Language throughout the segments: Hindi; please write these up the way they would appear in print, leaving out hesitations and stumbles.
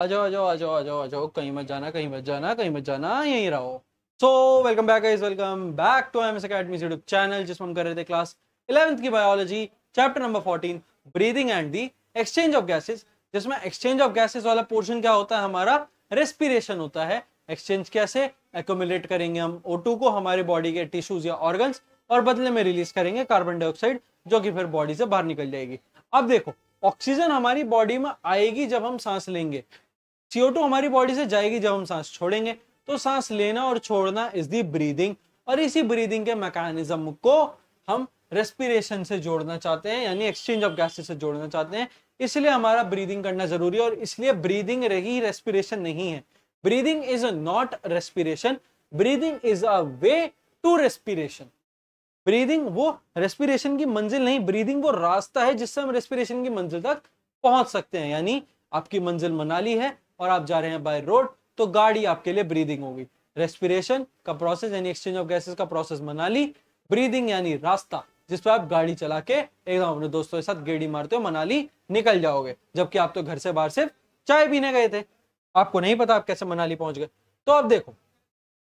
आ जाओ आ जाओ आ जाओ आ जाओ आ जाओ, कहीं मत जाना कहीं मत जाना कहीं मत जाना, यहीं रहो। So welcome back guys, welcome back to MS academy YouTube channel, जिसमें हम कर रहे थे क्लास 11th की biology, chapter number 14, breathing and the exchange of gases. जिसमें एक्सचेंज ऑफ गैसेस वाला पोर्शन क्या होता है, हमारा रेस्पिरेशन होता है। एक्सचेंज कैसे, एक्यूमुलेट करेंगे हम O2 को हमारे बॉडी के टिश्यूज या ऑर्गन्स, और बदले में रिलीज करेंगे कार्बन डाइऑक्साइड, जो कि फिर बॉडी से बाहर निकल जाएगी। अब देखो, ऑक्सीजन हमारी बॉडी में आएगी जब हम सांस लेंगे, CO2 हमारी बॉडी से जाएगी जब हम सांस छोड़ेंगे। तो सांस लेना और छोड़ना इज दी ब्रीदिंग, और इसी ब्रीदिंग के मैकेनिज्म को हम रेस्पिरेशन से जोड़ना चाहते हैं, यानी एक्सचेंज ऑफ गैसेस से जोड़ना चाहते हैं। इसलिए हमारा ब्रीदिंग करना जरूरी है, और इसलिए ब्रीदिंग रही रेस्पिरेशन नहीं है। Breathing is not respiration, breathing is a way to respiration. Breathing वो रेस्पिरेशन की मंजिल नहीं, ब्रीदिंग वो रास्ता है जिससे हम रेस्पिरेशन की मंजिल तक पहुंच सकते हैं। यानी आपकी मंजिल मनाली है और आप जा रहे हैं बाय रोड, तो गाड़ी आपके लिए ब्रीदिंग होगी। रेस्पिरेशन का प्रोसेस यानी एक्सचेंज ऑफ गैसेस का प्रोसेस मनाली, ब्रीदिंग यानी रास्ता जिस पर आप गाड़ी चला के एकदम अपने दोस्तों के साथ गेड़ी मारते हो मनाली निकल जाओगे, जबकि आप तो घर से बाहर सिर्फ चाय पीने गए थे, आपको नहीं पता आप कैसे मनाली पहुंच गए। तो अब देखो,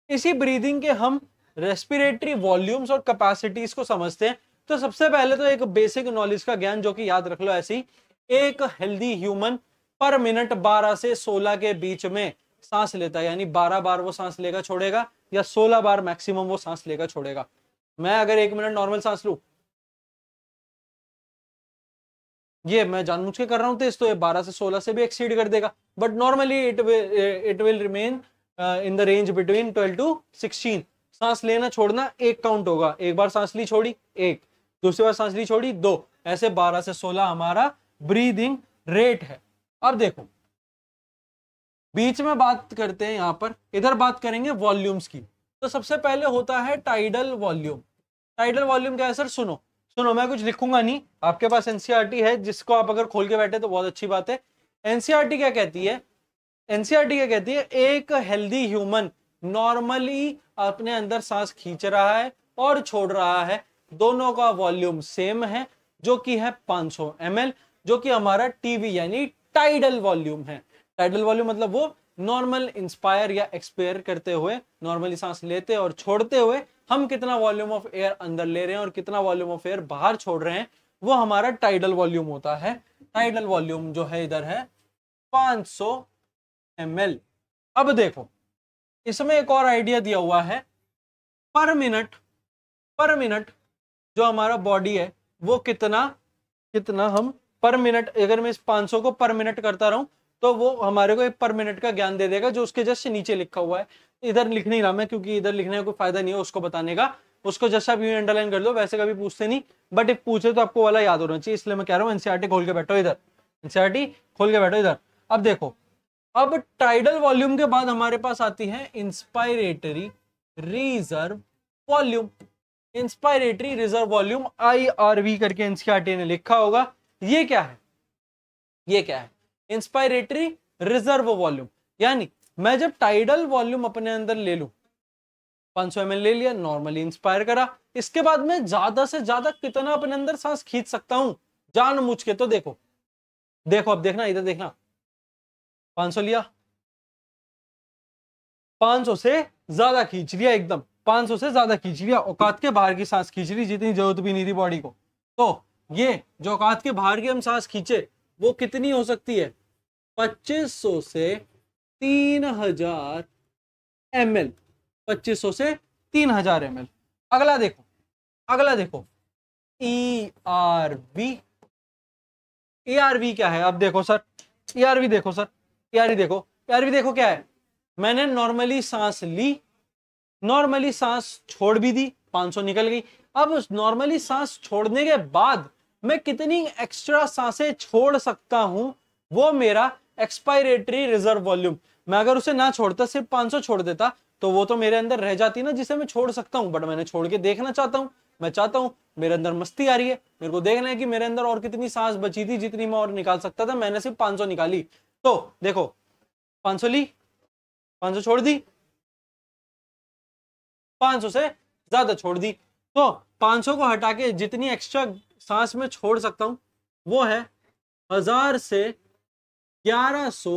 इसी ब्रीदिंग के हम रेस्पिरेटरी वॉल्यूम्स और कैपेसिटीज को समझते हैं। तो सबसे पहले तो एक बेसिक नॉलेज का ज्ञान जो कि याद रख लो ऐसे ही, एक हेल्दी ह्यूमन पर मिनट 12 से 16 के बीच में सांस लेता है, यानी 12 बार वो सांस लेगा छोड़ेगा, या 16 बार मैक्सिमम वो सांस लेगा छोड़ेगा। मैं अगर 1 मिनट नॉर्मल सांस लूं, ये मैं जानबूझ के कर रहा हूं तेज, तो ये 12 से 16 से भी एक्सीड कर देगा, but normally it will remain in the range between 12 to 16। सांस लेना छोड़ना एक काउंट होगा, एक बार सांस ली छोड़ी एक, दूसरी बार सांस ली छोड़ी दो, ऐसे 12 से 16 हमारा ब्रीदिंग रेट है। अब देखो, बीच में बात करते हैं, यहां पर इधर बात करेंगे वॉल्यूम्स की। तो सबसे पहले होता है टाइडल वॉल्यूम। टाइडल वॉल्यूम क्या है सर? सुनो सुनो, मैं कुछ लिखूंगा नहीं, आपके पास एनसीईआरटी है जिसको आप अगर खोल के बैठे तो बहुत अच्छी बात है। एनसीईआरटी क्या कहती है? एनसीईआरटी क्या कहती है? एक हेल्दी ह्यूमन नॉर्मली अपने अंदर सांस खींच रहा है और छोड़ रहा है, दोनों का वॉल्यूम सेम है, जो कि है 500 ml, जो कि हमारा टीवी यानी टाइडल वॉल्यूम है। टाइडल वॉल्यूम मतलब वो नॉर्मल इंस्पायर या एक्सपायर करते हुए, नॉर्मली सांस लेते और छोड़ते हुए हम कितना वॉल्यूम ऑफ एयर अंदर ले रहे हैं और कितना वॉल्यूम ऑफ एयर बाहर छोड़ रहे हैं, वो हमारा टाइडल वॉल्यूम होता है। टाइडल वॉल्यूम जो है इधर है 500 ml। अब देखो, इसमें एक और आइडिया दिया हुआ है, पर मिनट, पर मिनट जो हमारा बॉडी है वो कितना कितना हम पर मिनट, अगर मैं इस 500 को पर मिनट करता रहूं तो वो हमारे को एक पर मिनट का ज्ञान दे देगा, जो उसके जस्ट नीचे लिखा हुआ है। इधर लिख नहीं रहा मैं, क्योंकि इधर लिखने का कोई फायदा नहीं है उसको बताने का, उसको जस्ट आप यूं अंडरलाइन कर दो, वैसे कभी पूछते नहीं, बट एक पूछे तो आपको वाला याद होना चाहिए, इसलिए मैं कह रहा हूँ एनसीईआरटी खोल के बैठो इधर, एनसीईआरटी खोल के बैठो इधर। अब देखो, अब टाइडल वॉल्यूम के बाद हमारे पास आती है inspiratory reserve volume. Inspiratory reserve volume IRV करके एनसीईआरटी ने लिखा होगा। ये क्या है? ये क्या है? इंस्पायरेटरी रिजर्व वॉल्यूम, यानी मैं जब टाइडल वॉल्यूम अपने अंदर ले लूं, 500 ml ले लिया, नॉर्मली इंस्पायर करा, इसके बाद मैं ज्यादा से ज्यादा कितना अपने अंदर सांस खींच सकता हूं जानबूझ के। तो देखो देखो, अब देखना, इधर देखना, 500 लिया, 500 से ज्यादा खींच लिया, एकदम 500 से ज्यादा खींच लिया, औकात के बाहर की सांस खींच ली जितनी जरूरत भी नहीं थी बॉडी को। तो ये जो औकात के बाहर की हम सांस खींचे वो कितनी हो सकती है? 2500 से 3000 ml, 2500 से 3000 ml। अगला देखो, अगला देखो, ERV। ERV क्या है? अब देखो सर, ERV देखो सर, ERV देखो, ERV देखो क्या है? मैंने नॉर्मली सांस ली, नॉर्मली सांस छोड़ भी दी, 500 निकल गई। अब नॉर्मली सांस छोड़ने के बाद मैं कितनी एक्स्ट्रा सांसें छोड़ सकता हूं, वो मेरा एक्सपायरेटरी रिजर्व वॉल्यूम। मैं अगर उसे ना छोड़ता, सिर्फ 500 छोड़ देता, तो वो तो मेरे अंदर रह जाती ना, जिसे मैं छोड़ सकता हूं, बट मैंने छोड़ के देखना चाहता हूं। मैं चाहता हूं, मेरे अंदर मस्ती आ रही है, मेरे को देखना है कि मेरे अंदर और कितनी सांस बची थी जितनी मैं और निकाल सकता था, मैंने सिर्फ 500 निकाली। तो देखो, 500 ली, 500 छोड़ दी, 500 से ज्यादा छोड़ दी, तो 500 को हटा के जितनी एक्स्ट्रा सांस में छोड़ सकता हूं वो है 1000 से 1100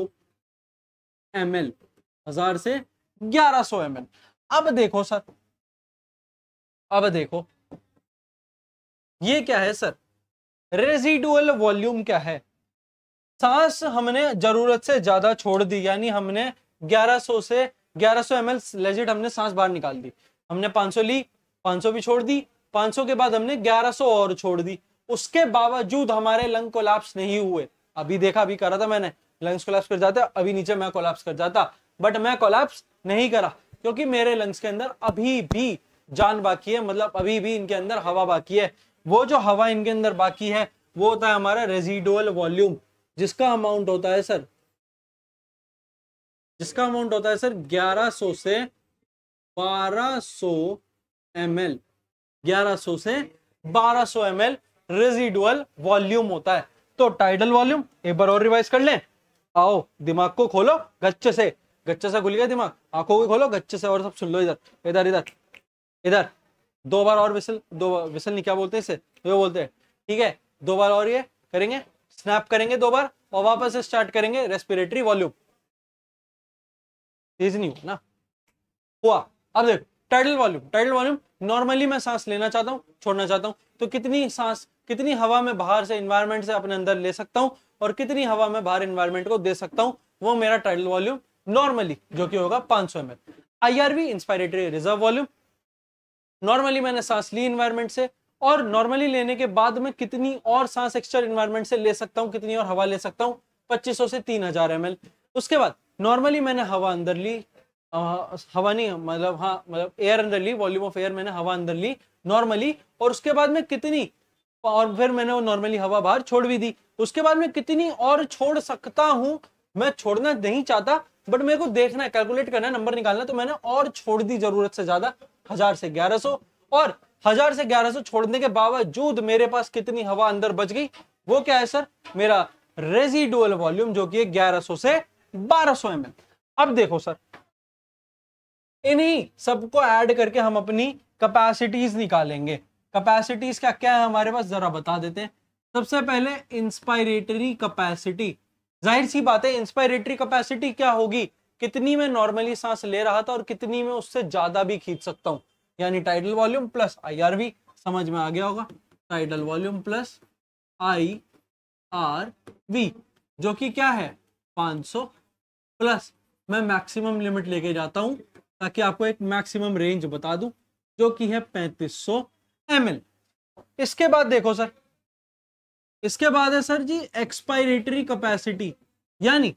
ml, 1000 से 1100 ml। अब देखो सर, अब देखो ये क्या है सर, रेजिडुअल वॉल्यूम क्या है। सांस हमने जरूरत से ज्यादा छोड़ दी, यानी हमने 1100 से 1100 ml लेजिट हमने सांस बाहर निकाल दी। हमने 500 ली, 500 भी छोड़ दी, 500 के बाद हमने 1100 और छोड़ दी। उसके बावजूद हमारे लंग कोलैप्स नहीं हुए। अभी देखा, अभी करा था मैंने, लंग्स कोलैप्स कर जाता, अभी नीचे मैं कोलैप्स कर जाता, बट मैं कोलैप्स नहीं करा क्योंकि मेरे लंग्स के अंदर अभी भी जान बाकी है, मतलब अभी भी इनके अंदर हवा बाकी है। वो जो हवा इनके अंदर बाकी है वो होता है हमारा रेजिडुअल वॉल्यूम, जिसका अमाउंट होता है सर, जिसका अमाउंट होता है सर 1100 से 1200 ml, 1100 से 1200 ml रेजिडुअल वॉल्यूम होता है। तो टाइडल वॉल्यूम एक बार और रिवाइज कर लें। आओ दिमाग को खोलो गच्चे से, गच्चे से खुल गया दिमाग, आंखों को खोलो गच्चे से और सब सुन लो। इधर इधर इधर इधर 2 बार और विसल, 2 विसल नहीं, क्या बोलते हैं इसे, ये बोलते हैं, ठीक है। 2 बार और ये करेंगे, स्नैप करेंगे 2 बार और वापस से स्टार्ट करेंगे रेस्पिरेटरी वॉल्यूम। तेज नहीं हुआ ना, हुआ। अब देखो tidal volume, tidal volume normally मैं सांस लेना चाहता हूँ, छोड़ना चाहता हूँ, तो कितनी सांस, कितनी हवा में बाहर से एनवायरनमेंट से अपने अंदर ले सकता हूँ और कितनी हवा में बाहर एनवायरनमेंट को दे सकता हूँ, वो मेरा टाइडल वॉल्यूम नॉर्मली, जो कि होगा 500 ml। IRV inspiratory reserve volume, normally मैंने सांस ली एनवायरनमेंट से, और नॉर्मली लेने के बाद मैं कितनी और सांस एक्स्ट्रा एनवायरनमेंट से ले सकता हूँ, कितनी और हवा ले सकता हूँ, 2500 से 3000 ml। उसके बाद नॉर्मली मैंने हवा अंदर ली, हवा नहीं मतलब, हाँ मतलब एयर अंदर ली, वॉल्यूम ऑफ एयर मैंने हवा अंदर ली नॉर्मली, और उसके बाद में कितनी, और फिर मैंने वो नॉर्मली हवा बाहर छोड़ भी दी। उसके बाद में कितनी और छोड़ सकता हूं, मैं छोड़ना नहीं चाहता बट मेरे को देखना है, कैलकुलेट करना है, नंबर निकालना, तो मैंने और छोड़ दी जरूरत से ज्यादा 1000 से 1100, और 1000 से 1100 छोड़ने के बावजूद मेरे पास कितनी हवा अंदर बच गई, वो क्या है सर, मेरा रेजिडुअल वॉल्यूम, जो कि 1100 से 1200 ml। अब देखो सर, इन्हीं सबको ऐड करके हम अपनी कैपेसिटीज निकालेंगे। कैपेसिटीज क्या क्या है हमारे पास, जरा बता देते हैं। सबसे पहले इंस्पायरेटरी कैपेसिटी, जाहिर सी बात है इंस्पायरेटरी कैपेसिटी क्या होगी, कितनी मैं नॉर्मली सांस ले रहा था और कितनी मैं उससे ज्यादा भी खींच सकता हूं, यानी टाइडल वॉल्यूम प्लस आईआरवी, समझ में आ गया होगा, टाइडल वॉल्यूम प्लस आईआरवी, जो कि क्या है 500, प्लस मैं मैक्सिमम लिमिट लेके जाता हूं ताकि आपको एक मैक्सिमम रेंज बता दूं, जो कि है 3500 ml। इसके बाद देखो सर, इसके बाद है सर जी एक्सपायरेटरी कैपेसिटी, यानी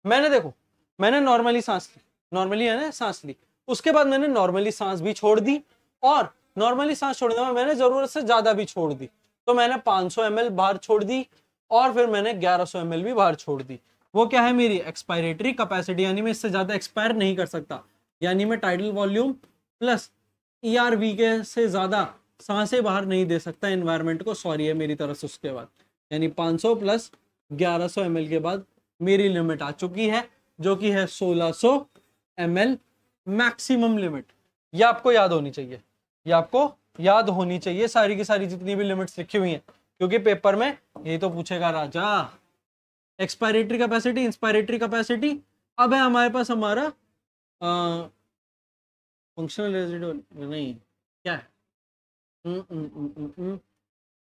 मैंने देखो, मैंने नॉर्मली सांस ली, नॉर्मली है ना सांस ली, उसके बाद मैंने नॉर्मली सांस भी छोड़ दी, और नॉर्मली सांस छोड़ने में मैंने जरूरत से ज्यादा भी छोड़ दी, तो मैंने 500 ml बाहर छोड़ दी, और फिर मैंने 1100 ml भी बाहर छोड़ दी। वो क्या है मेरी एक्सपायरेटरी कैपेसिटी, यानी मैं इससे ज्यादा एक्सपायर नहीं कर सकता, यानी मैं टाइडल वॉल्यूम प्लस ईआरवी के से ज्यादा सांसें बाहर नहीं दे सकता एनवायरनमेंट को, सॉरी है मेरी तरफ से। उसके बाद यानी 500 प्लस 1100 ml के बाद मेरी लिमिट आ चुकी है, जो कि है 1600 ml मैक्सिमम लिमिट। ये आपको याद होनी चाहिए, ये आपको याद होनी चाहिए सारी की सारी जितनी भी लिमिट्स लिखी हुई हैं, क्योंकि पेपर में यही तो पूछेगा राजा। एक्सपायरेटरी कैपेसिटी, इंस्पायरेटरी कैपेसिटी, अब है हमारे पास हमारा फंक्शनल रेजिडुअल, नहीं क्या है,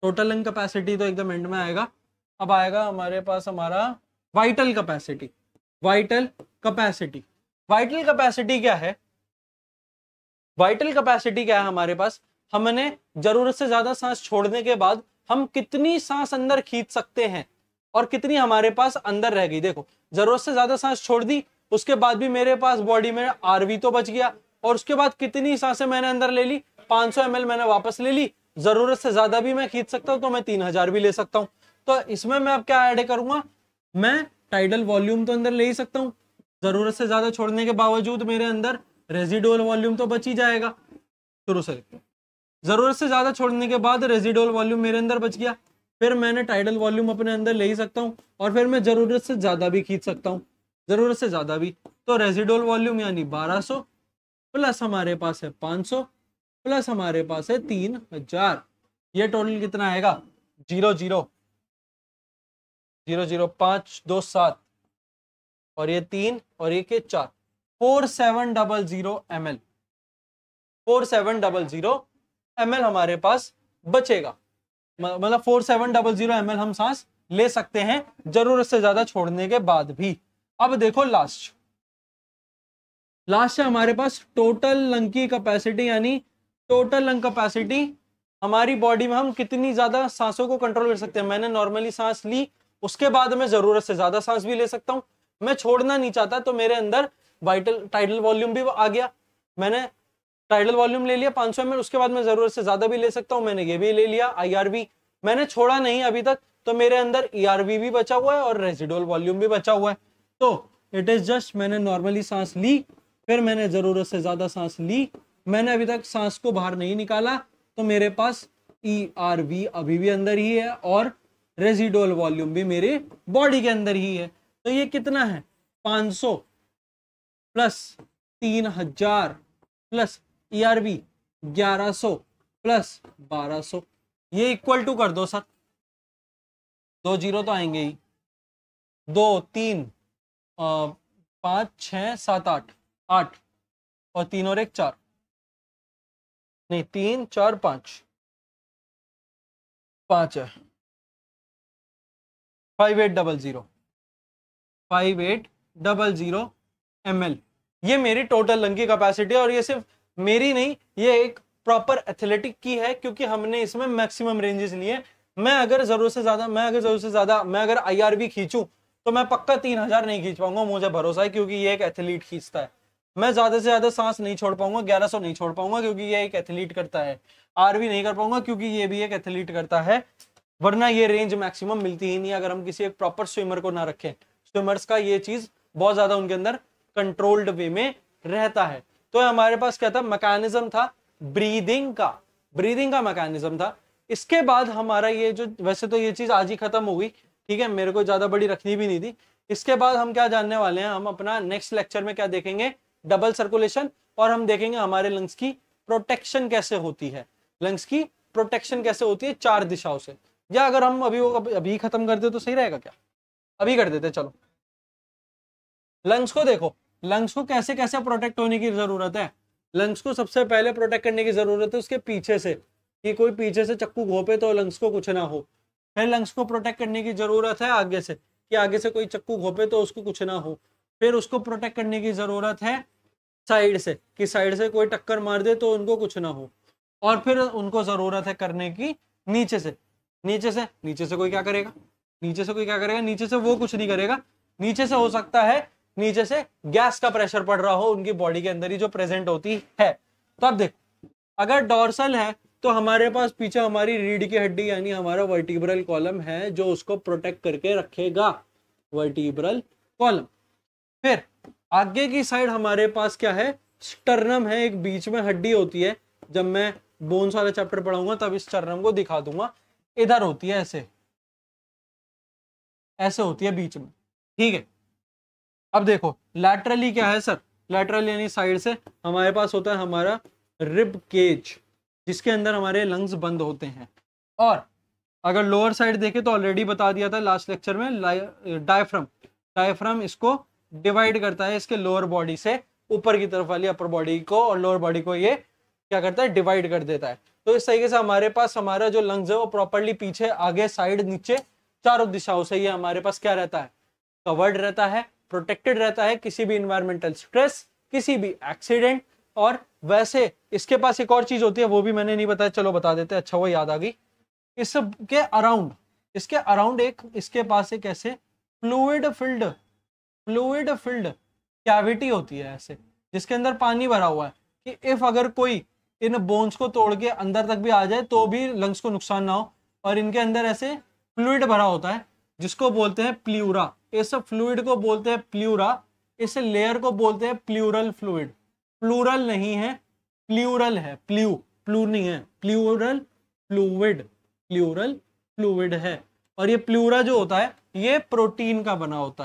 टोटल लंग कैपेसिटी तो एकदम एंड में आएगा। अब आएगा हमारे पास हमारा vital capacity. Vital capacity, vital capacity क्या है, वाइटल कैपेसिटी क्या है हमारे पास, हमने जरूरत से ज्यादा सांस छोड़ने के बाद हम कितनी सांस अंदर खींच सकते हैं और कितनी हमारे पास अंदर रह गई। देखो जरूरत से ज्यादा सांस छोड़ दी, उसके बाद भी मेरे पास बॉडी में आरवी तो बच गया, और उसके बाद कितनी सांसें मैंने अंदर ले ली, 500 ml मैंने वापस ले ली, जरूरत से ज्यादा भी मैं खींच सकता हूं, तो मैं 3000 भी ले सकता हूं। तो इसमें मैं अब क्या ऐड करूंगा, मैं टाइडल वॉल्यूम तो अंदर ले ही सकता हूं, जरूरत से ज्यादा छोड़ने के बावजूद मेरे अंदर रेजिडुअल वॉल्यूम तो बच ही जाएगा। शुरू से जरूरत से ज्यादा छोड़ने के बाद रेजिडुअल वॉल्यूम मेरे अंदर बच गया, फिर मैंने टाइडल वॉल्यूम अपने अंदर ले ही सकता हूं, और फिर मैं जरूरत से ज्यादा भी खींच सकता हूं, जरूरत से ज्यादा भी। तो रेजिडुअल वॉल्यूम यानी 1200 प्लस हमारे पास है 500 प्लस हमारे पास है 3000, ये टोटल कितना आएगा, 0 0 0 0 5 2 7 और ये 3 और ये 4, 4700 ml, 4700 ml हमारे पास बचेगा। मतलब 4700 ml हम सांस ले सकते हैं जरूरत से ज्यादा छोड़ने के बाद भी। अब देखो लास्ट है हमारे पास टोटल लंग की कैपेसिटी, यानी टोटल लंग कैपेसिटी हमारी बॉडी में हम कितनी ज्यादा सांसों को कंट्रोल कर सकते हैं। मैंने नॉर्मली सांस ली, उसके बाद मैं जरूरत से ज्यादा सांस भी ले सकता हूं। मैं छोड़ना नहीं चाहता तो मेरे अंदर टाइडल वॉल्यूम भी आ गया। मैंने टाइडल वॉल्यूम ले लिया 500 ml, उसके बाद मैं जरूरत से ज्यादा भी ले सकता हूं। मैंने ये भी ले लिया IRV, मैंने छोड़ा नहीं अभी तक, तो मेरे अंदर ERV भी बचा हुआ है और रेजिडुअल वॉल्यूम भी बचा हुआ है। तो इट इज जस्ट मैंने नॉर्मली सांस ली, फिर मैंने जरूरत से ज्यादा सांस ली, मैंने अभी तक सांस को बाहर नहीं निकाला, तो मेरे पास ERV अभी भी अंदर ही है और रेजिडुअल वॉल्यूम भी मेरे बॉडी के अंदर ही है। तो ये कितना है 500 प्लस 3000 प्लस ERV 1100 प्लस 1200, ये इक्वल टू कर दो सर, 2 जीरो तो आएंगे ही, 2 3 5 6 7 8 8 और 3 और 1 4, नहीं 3 4 5 5 है, 5800 ml ये मेरी टोटल लंग की कैपेसिटी है। और ये सिर्फ मेरी नहीं, ये एक प्रॉपर एथलेटिक की है, क्योंकि हमने इसमें मैक्सिमम रेंजेस लिए। मैं अगर जरूरत से ज्यादा मैं अगर IRV खींचूं तो मैं पक्का 3000 नहीं खींच पाऊंगा, मुझे भरोसा है, क्योंकि ये एक एथलीट खींचता है। मैं ज्यादा से ज्यादा सांस नहीं छोड़ पाऊंगा, 1100 नहीं छोड़ पाऊंगा क्योंकि ये एक एथलीट करता है। RV नहीं कर पाऊंगा क्योंकि ये भी एक एथलीट करता है, वरना ये रेंज मैक्सिमम मिलती ही नहीं अगर हम किसी एक प्रॉपर स्विमर को ना रखें। स्विमर्स का ये चीज बहुत ज्यादा उनके अंदर कंट्रोल्ड वे में रहता है। तो हमारे पास क्या था, मैकेनिज्म था ब्रीदिंग का मैकेनिज्म था। इसके बाद हमारा ये जो, वैसे तो ये चीज आज ही खत्म हो गई, ठीक है, मेरे को ज्यादा बड़ी रखनी भी नहीं थी। इसके बाद हम क्या जानने वाले हैं, हम अपना नेक्स्ट लेक्चर में क्या देखेंगे, डबल सर्कुलेशन, और हम देखेंगे हमारे लंग्स की प्रोटेक्शन कैसे होती है, लंग्स की प्रोटेक्शन कैसे होती है 4 दिशाओं से। या अगर हम अभी खत्म कर दे तो सही रहेगा क्या, अभी कर देते चलो। लंग्स को देखो, लंग्स को कैसे कैसे प्रोटेक्ट होने की जरूरत है। लंग्स को सबसे पहले प्रोटेक्ट करने की जरूरत है उसके पीछे से, कि कोई पीछे से चक्कू घोंपे तो लंग्स को कुछ ना हो। फिर लंग्स को प्रोटेक्ट करने की जरूरत है आगे से, कि आगे से कोई चक्कू घोंपे तो उसको कुछ ना हो। फिर उसको प्रोटेक्ट करने की जरूरत है साइड से, कि साइड से कोई टक्कर मार दे तो उनको कुछ ना हो। और फिर उनको जरूरत है करने की नीचे से कोई क्या करेगा, नीचे से वो कुछ नहीं करेगा। नीचे से हो सकता है नीचे से गैस का प्रेशर पड़ रहा हो उनकी बॉडी के अंदर ही जो प्रेजेंट होती है। तो अब देखो, अगर डॉर्सल है तो हमारे पास पीछे हमारी रीढ़ की हड्डी यानी हमारा वर्टिब्रल कॉलम है जो उसको प्रोटेक्ट करके रखेगा, वर्टिब्रल कॉलम। फिर आगे की साइड हमारे पास क्या है, स्टर्नम है, एक बीच में हड्डी होती है। जब मैं बोन्स वाला चैप्टर पढ़ाऊंगा तब इस स्टर्नम को दिखा दूंगा। इधर होती है ऐसे होती है बीच में, ठीक है। अब देखो लैटरली क्या है सर, लैटरल यानी साइड से हमारे पास होता है हमारा रिब केज, जिसके अंदर हमारे लंग्स बंद होते हैं। और अगर लोअर साइड देखे तो ऑलरेडी बता दिया था लास्ट लेक्चर में, डायफ्राम इसको डिवाइड करता है इसके लोअर बॉडी से, ऊपर की तरफ वाली अपर बॉडी को और लोअर बॉडी को ये क्या करता है, डिवाइड कर देता है। तो इस तरीके से हमारे पास हमारा जो लंग्स है वो प्रॉपरली पीछे आगे साइड नीचे चारों दिशाओं से ये हमारे पास क्या रहता है, कवर्ड रहता है, प्रोटेक्टेड रहता है किसी भी इन्वायरमेंटल स्ट्रेस, किसी भी एक्सीडेंट। और वैसे इसके पास एक और चीज होती है, वो भी मैंने नहीं बताया, चलो बता देते, अच्छा वो याद आ गई। इसके अराउंड एक इसके पास एक ऐसे फ्लूइड फिल्ड कैविटी होती है ऐसे, जिसके अंदर पानी भरा हुआ है, कि इफ अगर कोई इन बोन्स को तोड़ के अंदर तक भी आ जाए तो भी लंग्स को नुकसान ना हो। और इनके अंदर ऐसे फ्लूइड भरा होता है जिसको बोलते हैं प्ल्यूरा। इस फ्लूइड को बोलते हैं प्ल्यूरा, इस लेयर को बोलते हैं प्ल्यूरल फ्लूइड। प्लूरल नहीं है, प्ल्यूरल है, प्लू नहीं है, प्ल्यूरल फ्लूइड है। और ये प्ल्यूरा जो होता है ये प्रोटीन का बना होता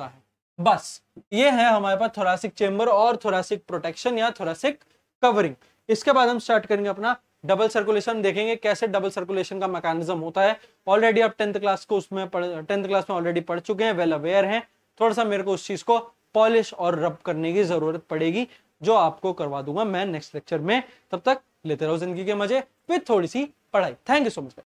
है, बस ये है हमारे पास थोरैसिक चेंबर और थोरैसिक प्रोटेक्शन या थोरैसिक कवरिंग। इसके बाद हम स्टार्ट करेंगे अपना डबल सर्कुलेशन देखेंगे, कैसे डबल सर्कुलेशन का मैकेनिज्म होता है। ऑलरेडी आप 10th क्लास को उसमें 10th क्लास में ऑलरेडी पढ़ चुके हैं, वेल अवेयर हैं। थोड़ा सा मेरे को उस चीज को पॉलिश और रब करने की जरूरत पड़ेगी, जो आपको करवा दूंगा मैं नेक्स्ट लेक्चर में। तब तक लेते रहो जिंदगी के मजे विद थोड़ी सी पढ़ाई। Thank you so much.